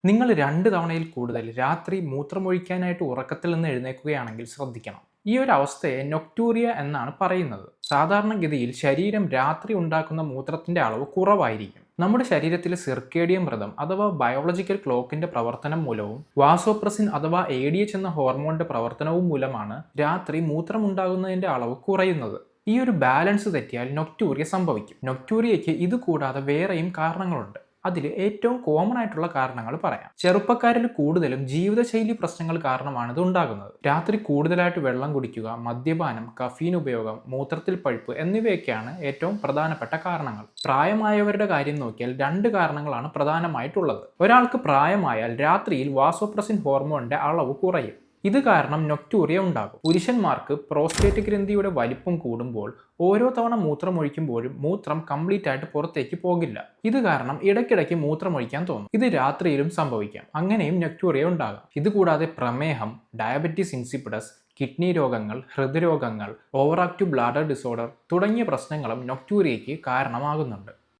നിങ്ങൾ 2 തവണയിൽ കൂടുതൽ രാത്രി മൂത്രമൊഴിക്കാനായിട്ട് ഉറക്കത്തിൽ നിന്ന് എഴുന്നേൽക്കുകയാണെങ്കിൽ ശ്രദ്ധിക്കണം. ഈ ഒരു അവസ്ഥയെ നൊക്ടൂറിയ എന്നാണ് പറയുന്നത്. സാധാരണഗതിയിൽ ശരീരം രാത്രി ഉണ്ടാക്കുന്ന മൂത്രത്തിന്റെ അളവ് കുറവായിരിക്കും. നമ്മുടെ ശരീരത്തിലെ സിർക്കേഡിയം റിതം അഥവാ ബയോളജിക്കൽ ക്ലോക്കിന്റെ പ്രവർത്തനം മൂലവും വാസോപ്രസിൻ അഥവാ ADH എന്ന ഹോർമോണിന്റെ പ്രവർത്തനവും മൂലമാണ് രാത്രി മൂത്രമുണ്ടാകുന്നതിന്റെ അളവ് കുറയുന്നത്. ഈ ഒരു ബാലൻസ് തെറ്റിയാൽ നൊക്ടൂറിയ സംഭവിക്കും. നൊക്ടൂറിയയ്ക്ക് ഇത് കൂടാതെ വേറെയും കാരണങ്ങളുണ്ട്. അതിൽ ഏറ്റവും കോമൺ ആയിട്ടുള്ള കാരണങ്ങൾ പറയാം. ചെറുപ്പക്കാരിൽ കൂടുതലും ജീവിതശൈലി പ്രശ്നങ്ങൾ കാരണമാണ് ഇത് ഉണ്ടാകുന്നത്. രാത്രി കൂടുതലായിട്ട് വെള്ളം കുടിക്കുക, മദ്യപാനം, കഫീൻ ഉപയോഗം, മൂത്രത്തിൽ പഴുപ്പ് എന്നിവയൊക്കെയാണ് ഏറ്റവും പ്രധാനപ്പെട്ട കാരണങ്ങൾ. പ്രായമായവരുടെ കാര്യം നോക്കിയാൽ 2 കാരണങ്ങളാണ് പ്രധാനമായിട്ടുള്ളത്. ഒരാൾക്ക് പ്രായമായാൽ രാത്രിയിൽ വാസോപ്രസിൻ ഹോർമോണിന്റെ അളവ് കുറയും. ഇത് കാരണം നൊക്ടൂറിയ ഉണ്ടാകും. പുരുഷന്മാർക്ക് പ്രോസ്റ്റേറ്റ് ഗ്രന്ഥിയുടെ വലിപ്പം കൂടുമ്പോൾ ഓരോ തവണ മൂത്രമൊഴിക്കുമ്പോഴും മൂത്രം കംപ്ലീറ്റ് ആയിട്ട് പുറത്തേക്ക് പോകില്ല. ഇത് കാരണം ഇടയ്ക്കിടയ്ക്ക് മൂത്രമൊഴിക്കാൻ തോന്നും. ഇത് രാത്രിയിലും സംഭവിക്കാം. അങ്ങനെയും നൊക്ടൂറിയ ഉണ്ടാകാം. ഇതുകൂടാതെ പ്രമേഹം, ഡയബറ്റിസ് ഇൻസിപ്പിഡസ്, കിഡ്നി രോഗങ്ങൾ, ഹൃദ്രോഗങ്ങൾ, ഓവർ ആക്റ്റീവ് ബ്ലാഡർ ഡിസോർഡർ തുടങ്ങിയ പ്രശ്നങ്ങളും നൊക്ടൂറിയയ്ക്ക് കാരണമാകുന്നുണ്ട്.